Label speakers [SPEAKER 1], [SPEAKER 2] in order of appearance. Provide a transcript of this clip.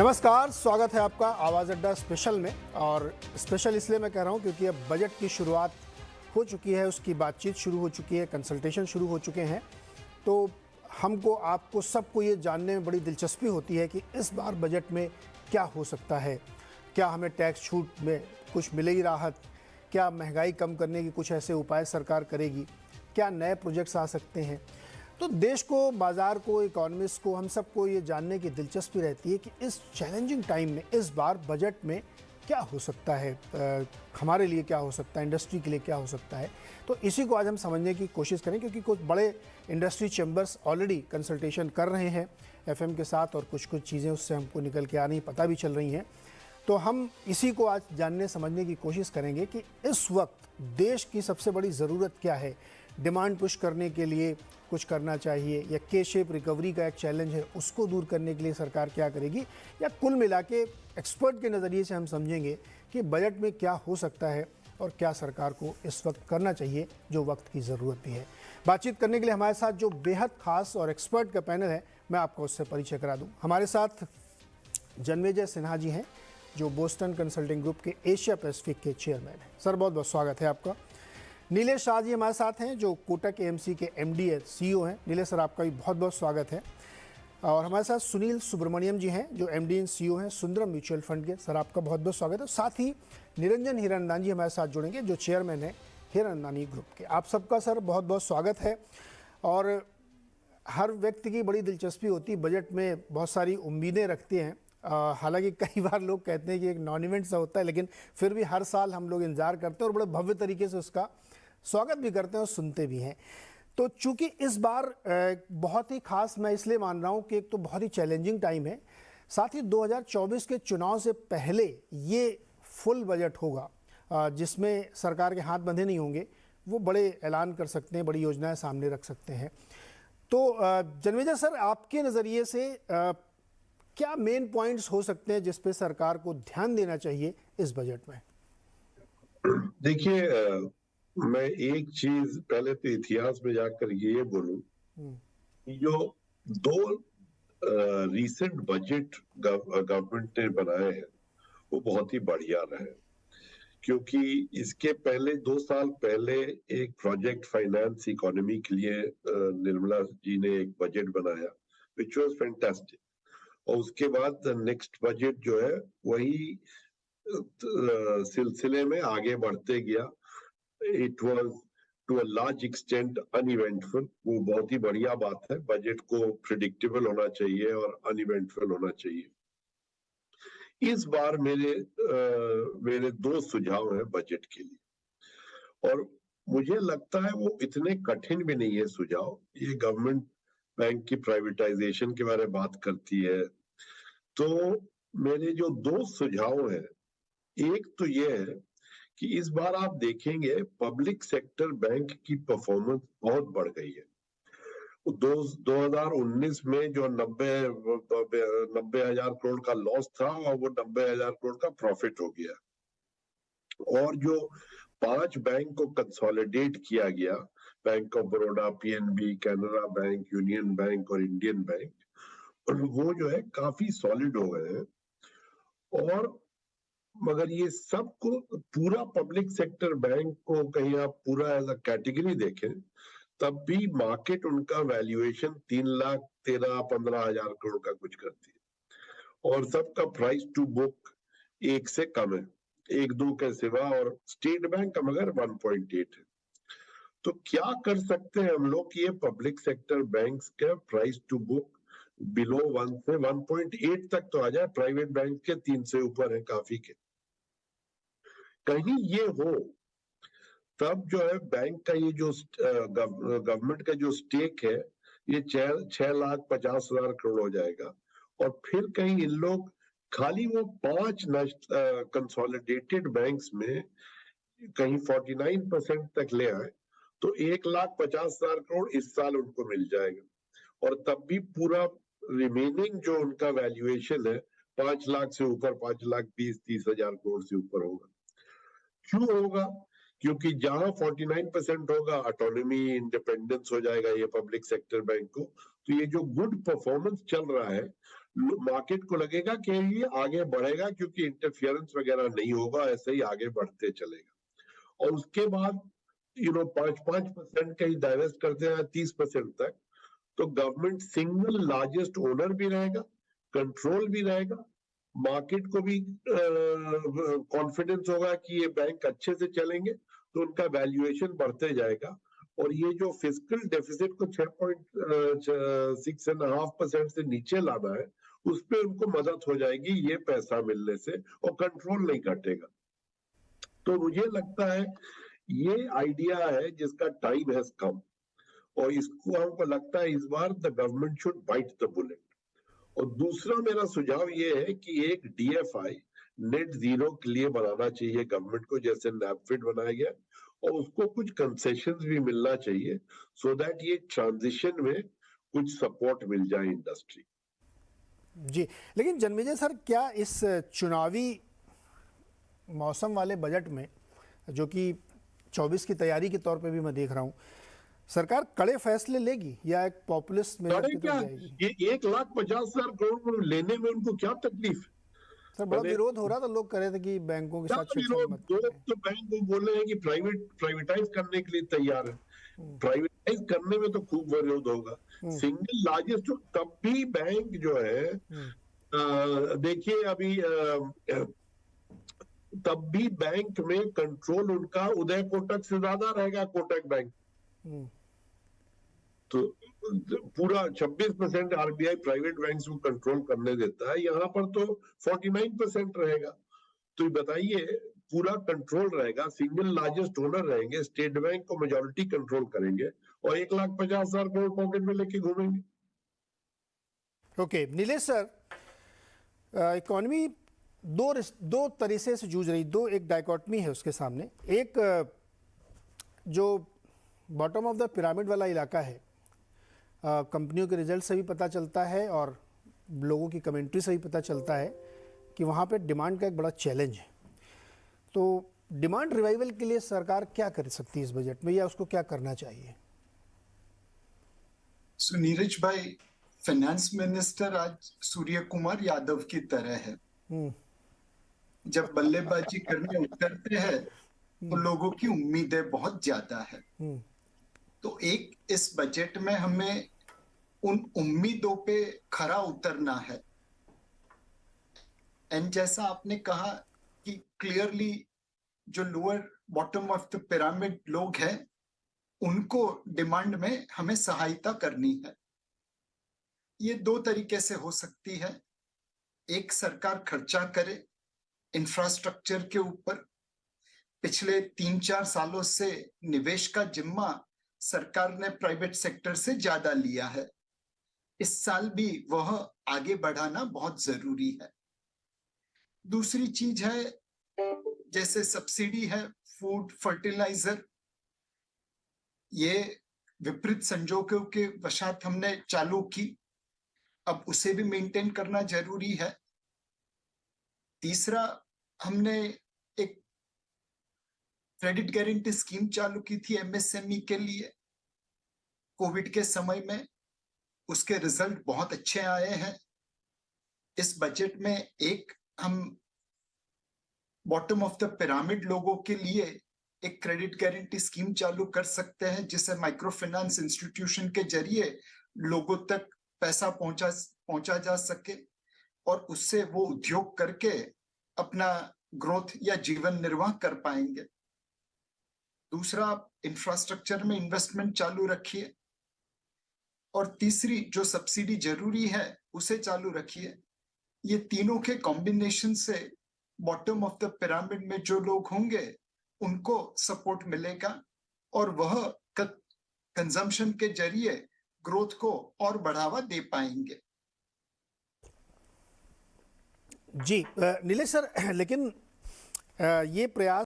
[SPEAKER 1] नमस्कार, स्वागत है आपका आवाज़ अड्डा स्पेशल में। और स्पेशल इसलिए मैं कह रहा हूं क्योंकि अब बजट की शुरुआत हो चुकी है, उसकी बातचीत शुरू हो चुकी है, कंसल्टेशन शुरू हो चुके हैं। तो हमको, आपको, सबको ये जानने में बड़ी दिलचस्पी होती है कि इस बार बजट में क्या हो सकता है। क्या हमें टैक्स छूट में कुछ मिलेगी राहत? क्या महंगाई कम करने के कुछ ऐसे उपाय सरकार करेगी? क्या नए प्रोजेक्ट्स आ सकते हैं? तो देश को, बाज़ार को, इकोनॉमिस्ट को, हम सबको ये जानने की दिलचस्पी रहती है कि इस चैलेंजिंग टाइम में इस बार बजट में क्या हो सकता है, हमारे लिए क्या हो सकता है, इंडस्ट्री के लिए क्या हो सकता है। तो इसी को आज हम समझने की कोशिश करें, क्योंकि कुछ बड़े इंडस्ट्री चैम्बर्स ऑलरेडी कंसल्टेशन कर रहे हैं एफएम के साथ, और कुछ चीज़ें उससे हमको निकल के आ रही, पता भी चल रही हैं। तो हम इसी को आज जानने समझने की कोशिश करेंगे कि इस वक्त देश की सबसे बड़ी ज़रूरत क्या है। डिमांड पुश करने के लिए कुछ करना चाहिए, या के शेप रिकवरी का एक चैलेंज है, उसको दूर करने के लिए सरकार क्या करेगी, या कुल मिला के एक्सपर्ट के नज़रिए से हम समझेंगे कि बजट में क्या हो सकता है और क्या सरकार को इस वक्त करना चाहिए, जो वक्त की ज़रूरत भी है। बातचीत करने के लिए हमारे साथ जो बेहद खास और एक्सपर्ट का पैनल है, मैं आपको उससे परिचय करा दूँ। हमारे साथ जन्मेजय सिन्हा जी हैं, जो बोस्टन कंसल्टिंग ग्रुप के एशिया पैसिफिक के चेयरमैन हैं। सर, बहुत बहुत स्वागत है आपका। नीलेश शाह जी हमारे साथ हैं, जो कोटक एएमसी के एमडी है, सीईओ हैं। नीलेश सर, आपका भी बहुत बहुत स्वागत है। और हमारे साथ सुनील सुब्रमण्यम जी हैं, जो एमडी एंड सीईओ हैं सुंदरम म्यूचुअल फंड के। सर, आपका बहुत बहुत स्वागत है। साथ ही निरंजन हीरानंदानी जी हमारे साथ जुड़ेंगे, जो चेयरमैन है हीरानंदानी ग्रुप के। आप सबका सर बहुत बहुत स्वागत है। और हर व्यक्ति की बड़ी दिलचस्पी होती है, बजट में बहुत सारी उम्मीदें रखते हैं। हालांकि कई बार लोग कहते हैं कि एक नॉन इवेंट सा होता है, लेकिन फिर भी हर साल हम लोग इंतजार करते हैं और बड़े भव्य तरीके से उसका स्वागत भी करते हैं और सुनते भी हैं। तो चूंकि इस बार बहुत ही खास मैं इसलिए मान रहा हूं कि एक तो बहुत ही चैलेंजिंग टाइम है, साथ ही 2024 के चुनाव से पहले ये फुल बजट होगा, जिसमें सरकार के हाथ बंधे नहीं होंगे, वो बड़े ऐलान कर सकते हैं, बड़ी योजनाएं सामने रख सकते हैं। तो जन्मेजय सर, आपके नज़रिए से क्या मेन पॉइंट्स हो सकते हैं जिस पे सरकार को ध्यान देना चाहिए इस बजट में?
[SPEAKER 2] देखिए, मैं एक चीज पहले तो इतिहास में जाकर ये बोलूं कि जो दो रीसेंट बजट गवर्नमेंट ने बनाए हैं वो बहुत ही बढ़िया रहे, क्योंकि इसके पहले 2 साल पहले एक प्रोजेक्ट फाइनेंस इकोनॉमी के लिए निर्मला जी ने एक बजट बनाया, विच वाज फैंटास्टिक। और उसके बाद नेक्स्ट बजट जो है वही सिलसिले में आगे बढ़ते गया। It was to a large extent uneventful. वो बहुत ही बढ़िया बात है, बजट को प्रिडिक्टेबल होना चाहिए और अनइवेंटफुल होना चाहिए। इस बार मेरे 2 सुझाव हैं बजट के लिए, और मुझे लगता है वो इतने कठिन भी नहीं है सुझाव। ये गवर्नमेंट बैंक की प्राइवेटाइजेशन के बारे में बात करती है। तो मेरे जो 2 सुझाव हैं, एक तो ये है कि इस बार आप देखेंगे पब्लिक सेक्टर बैंक की परफॉर्मेंस बहुत बढ़ गई है। 2019 में जो 90,000 करोड़ का लॉस था, और वो 90,000 करोड़ का प्रॉफिट हो गया। और जो 5 बैंक को कंसोलिडेट किया गया, bank of Baroda, PNB, Canara bank, union bank और इंडियन बैंक, वो जो है काफी सॉलिड हो गए हैं। और मगर ये सब को, पूरा पब्लिक सेक्टर बैंक को कहीं आप पूरा एज अ कैटेगरी देखें, तब भी मार्केट उनका वैल्यूएशन 3,13,15,000 करोड़ का कुछ करती है, और सबका प्राइस टू बुक 1 से कम है, 1-2 के सिवा, और स्टेट बैंक का मगर 1.8 है। तो क्या कर सकते हैं हम लोग कि ये पब्लिक सेक्टर बैंक्स के प्राइस टू बुक बिलो 1 से 1.8 तक तो आ जाए। प्राइवेट बैंक के 3 से ऊपर है काफी के। कहीं ये हो तब जो है बैंक का ये जो गवर्नमेंट का जो स्टेक है, ये 6,50,000 करोड़ हो जाएगा। और फिर कहीं इन लोग खाली वो 5 कंसोलिडेटेड बैंक्स में कहीं 49% तक ले आए, तो 1,50,000 करोड़ इस साल उनको मिल जाएगा। और तब भी पूरा रिमेनिंग जो उनका वैल्यूएशन है 5 लाख से ऊपर, 5,20,30,000 करोड़ से ऊपर होगा। क्यों होगा? क्योंकि जहां 49% होगा, ऑटोनॉमी, इंडिपेंडेंस हो जाएगा ये पब्लिक सेक्टर बैंक को। तो ये जो गुड परफॉर्मेंस चल रहा है मार्केट को लगेगा कि ये आगे बढ़ेगा क्योंकि इंटरफियरेंस वगैरह नहीं होगा, ऐसे ही आगे बढ़ते चलेगा। और उसके बाद 5% का ही डाइवेस्ट करते हैं 30% तक, तो गवर्नमेंट सिंगल लार्जेस्ट ओनर भी रहेगा, कंट्रोल भी रहेगा, मार्केट को भी कॉन्फिडेंस होगा कि ये बैंक अच्छे से चलेंगे, तो उनका वैल्यूएशन बढ़ते जाएगा। और ये जो फिस्कल डेफिसिट को 6.5% से नीचे लाना है, उस पर उनको मदद हो जाएगी ये पैसा मिलने से, और कंट्रोल नहीं घटेगा। तो मुझे लगता है ये आइडिया है जिसका टाइम हैज कम, और इसको हमको लगता है इस बार the government should bite the bullet. और दूसरा मेरा सुझाव ये है कि एक डीएफआई नेट जीरो के लिए बनाना चाहिए गवर्नमेंट को, जैसे नैपफिड बनाया गया, और उसको कुछ कंसेशंस भी मिलना चाहिए, सो दैट ये ट्रांजिशन में कुछ सपोर्ट मिल जाए इंडस्ट्री।
[SPEAKER 1] जी, लेकिन जन्मेजय सर, क्या इस चुनावी मौसम वाले बजट में, जो कि 24 की तैयारी के तौर पे भी मैं देख रहा हूँ, सरकार कड़े फैसले लेगी या एक पॉपुलिस्ट मेजर की तरफ जाएगी?
[SPEAKER 2] ये 1,50,000 करोड़ लेने में उनको क्या तकलीफ है?
[SPEAKER 1] सर, बड़ा विरोध हो रहा था, लोग कह रहे थे कि बैंकों के साथ छेड़छाड़ मत करें।
[SPEAKER 2] तो बैंक को बोल रहे हैं कि प्राइवेटाइज करने के लिए तैयार है। प्राइवेटाइज करने में तो खूब विरोध होगा। सिंगल लार्जेस्ट, तब भी बैंक जो है, देखिए अभी तब भी बैंक में कंट्रोल उनका उदय कोटक से ज्यादा रहेगा, कोटक बैंक। तो पूरा 26% आरबीआई प्राइवेट बैंक्स को कंट्रोल करने देता है, यहाँ पर तो 49% रहेगा। तो बताइए, पूरा कंट्रोल रहेगा, सिंगल लार्जेस्ट ओनर रहेंगे, स्टेट बैंक को मेजॉरिटी कंट्रोल करेंगे, और 1,50,000 करोड़ पॉकेट में लेके घूमेंगे।
[SPEAKER 1] ओके, नीलेश सर, इकोनॉमी दो तरीके से जूझ रही, एक डायकोटमी है उसके सामने। एक जो बॉटम ऑफ द पिरामिड वाला इलाका है, कंपनियों के रिजल्ट से भी पता चलता है और लोगों की कमेंट्री से भी पता चलता है कि वहाँ पे डिमांड का एक बड़ा चैलेंज है। तो डिमांड रिवाइवल के लिए सरकार क्या कर सकती है इस बजट में, या उसको क्या करना चाहिए?
[SPEAKER 3] सो नीरज भाई, फाइनेंस मिनिस्टर आज सूर्य कुमार यादव की तरह है। जब बल्लेबाजी करने उतरते हैं तो लोगों की उम्मीदें बहुत ज्यादा है। तो एक इस बजट में हमें उन उम्मीदों पे खरा उतरना है। एंड जैसा आपने कहा कि क्लियरली जो lower bottom of the pyramid लोग हैं, उनको डिमांड में हमें सहायता करनी है। ये दो तरीके से हो सकती है। एक, सरकार खर्चा करे इंफ्रास्ट्रक्चर के ऊपर। पिछले 3-4 सालों से निवेश का जिम्मा सरकार ने प्राइवेट सेक्टर से ज्यादा लिया है। इस साल भी वह आगे बढ़ाना बहुत जरूरी है। दूसरी चीज है, जैसे सब्सिडी है फूड फर्टिलाइजर, ये विपरीत संजोगों के वशात हमने चालू की, अब उसे भी मेंटेन करना जरूरी है। तीसरा, हमने एक क्रेडिट गारंटी स्कीम चालू की थी एमएसएमई के लिए कोविड के समय में, उसके रिजल्ट बहुत अच्छे आए हैं। इस बजट में एक हम बॉटम ऑफ द पिरामिड लोगों के लिए एक क्रेडिट गारंटी स्कीम चालू कर सकते हैं, जिसे माइक्रो फाइनेंस इंस्टीट्यूशन के जरिए लोगों तक पैसा पहुंचा जा सके और उससे वो उद्योग करके अपना ग्रोथ या जीवन निर्वाह कर पाएंगे। दूसरा, इंफ्रास्ट्रक्चर में इन्वेस्टमेंट चालू रखिए, और तीसरी जो सब्सिडी जरूरी है उसे चालू रखिए। ये तीनों के कॉम्बिनेशन से बॉटम ऑफ द पिरामिड में जो लोग होंगे उनको सपोर्ट मिलेगा, और वह कंजम्पशन के जरिए ग्रोथ को और बढ़ावा दे पाएंगे।
[SPEAKER 1] जी नीलेश सर, लेकिन ये प्रयास